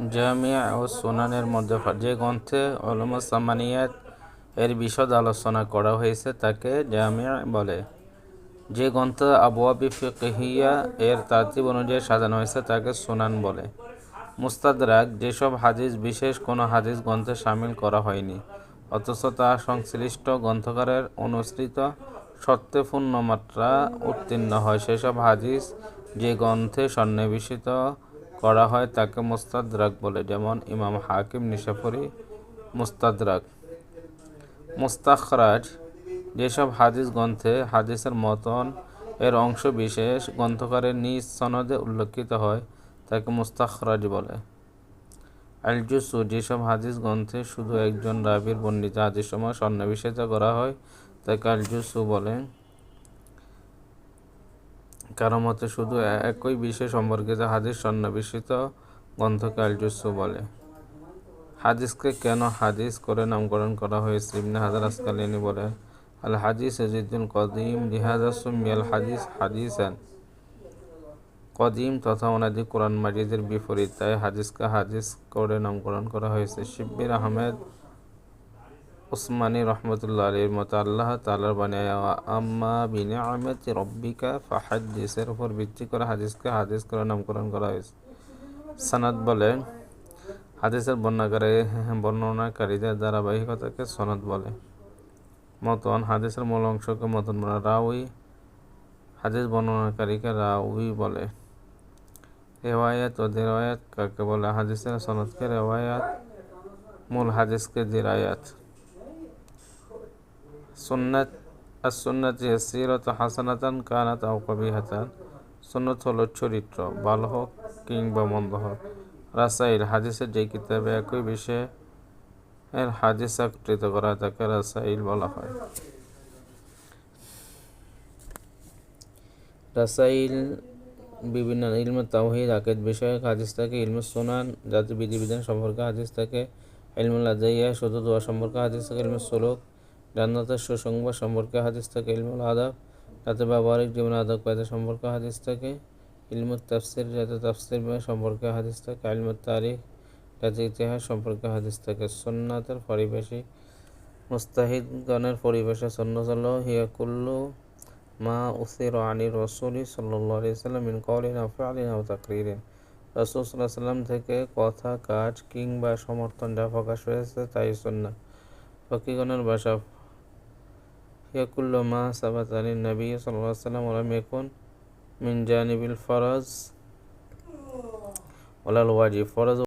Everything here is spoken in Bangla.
জামিয়া ও সুনানের মধ্যে যে গ্রন্থে উলুমুস সামানিয়াত এর বিশদ আলোচনা করা হয়েছে তাকে জামিয়া বলে। যে গ্রন্থ আবওয়াবি ফিকহিয়া এর তারতিব অনুযায়ী সাজানো হয়েছে তাকে সুনান বলে। মুস্তাদরাক যেসব হাদিস বিশেষ কোনো হাদিস গ্রন্থে শামিল করা হয়নি অথচ তা সংশ্লিষ্ট গ্রন্থকারের অনুসৃত শর্তে পূর্ণমাত্রা উত্তীর্ণ হয়, সেসব হাদিস যে গ্রন্থে সন্নিবেশিত করা হয় তাকে মুস্তাদরাক বলে। যেমন ইমাম হাকিম নিশাপুরী মুস্তাদরাক। মুস্তাখরাজ যেসব হাদিস গ্রন্থে হাদিসের মতন এর অংশ বিশেষ গ্রন্থকারের নিজ সনদে উল্লেখিত হয় তাকে মুস্তাখরাজ বলে। আল-জুসু যেসব হাদিস গ্রন্থে শুধু একজন রাবীর বর্ণিত হাদিসসমূহ সন্নিবেশিত করা হয় তাকে আল-জুসু বলে। কারো মতে শুধু একই বিষয় সম্পর্কিত হাদিস সন্নিবেশিত গ্রন্থকে আল-জুসু বলে। হাদিসকে কেন হাদিস করে নামকরণ করা হয়েছে? ইবনে হাজার আসকালানি বলেন, আল হাদিস জিদ্দুন কদিম লিহাযা সুম্মিয়াল হাদিস হাদিসান। কদিম তথা অনাদি কোরআন মাজিদের বিপরীত, তাই হাদিসকে হাদিস করে নামকরণ করা হয়েছে। শিব্বির আহমেদ উসমানী রহমতুল্লাহ আলাইহির মতে আল্লাহ তাআলার বাণী আম্মা বিনিআমাতি রাব্বিকা ফাহাদ্দিস এর উপর ভিত্তি করে হাদিসকে হাদিস করে নামকরণ করা হয়েছে। সনদ বলে, হাদিসের বর্ণনাকারীদের ধারাবাহিকতাকে সনদ বলে। মতন হাদিসের মূল অংশকে মতন বলে। রাউই হাদিস বর্ণনাকারীকে রাউই বলে। রেওয়ায়াত ও দিরায়াত কাকে বলে? হাদিসের সনদকে রেওয়ায়াত, মূল হাদিসকে দিরায়াত। সুন্নাত as-সুন্নাতু সিরাতু হাসানাতান কানাত আও কবিহাতান। সুন্নাত হলো চরিত্র, ভালো হোক কিংবা মন্দ হোক। রাসাইল হাদিসের যে কিতাবে একই বিষয়ে এর হাদিস একত্রিত করা তাকে রাসাইল বলা হয়। রাসাইল বিভিন্ন ইলমে তাওহীদ আকিদ বিষয়ক হাদিস থাকে। ইলমে সুনান জাতীয় বিধিবিধান সম্পর্কে হাদিস থাকে। ইলমুল আদাইয়া শুধু দোয়া সম্পর্কে হাদিস থাকে। ইলমে সুলুক জান্নাতের সুসংবাদ সম্পর্কে হাদিস থাকে। ইলমুল আদাব যাতে ব্যবহারিক জীবনে আদব কায়দা সম্পর্কে হাদিস থাকে। ইলমুত তাফসির যাতে তাফসির সম্পর্কে হাদিস থাকে। ইলমুত তারিখ যাতে ইতিহাস সম্পর্কে হাদিস থাকে। সুন্নাতের পরিবেশে মুস্তাহিদগণের পরিবেশে সুন্নাত হলো হিয়া কুল্লু মা উসিরা আনির রাসূলি সাল্লাল্লাহু আলাইহি ওয়াসাল্লাম মিন কওলিন আও ফি'লিন আও তাকরীরিন। রাসূল সাল্লাল্লাহু আলাইহি ওয়াসাল্লাম থেকে কথা, কাজ কিংবা সমর্থন যা প্রকাশ হয়েছে তাই সুন্নাত। ফকিহগণের ভাষা হিয়া কুল্লু মা সাবাত আনিন নবী সাল্লাল্লাহু আলাইহি ওয়াসাল্লাম ওয়া লাম ইয়াকুন মিন জানিবিল ফরজ ওয়ালাল ওয়াজিব। ফরজ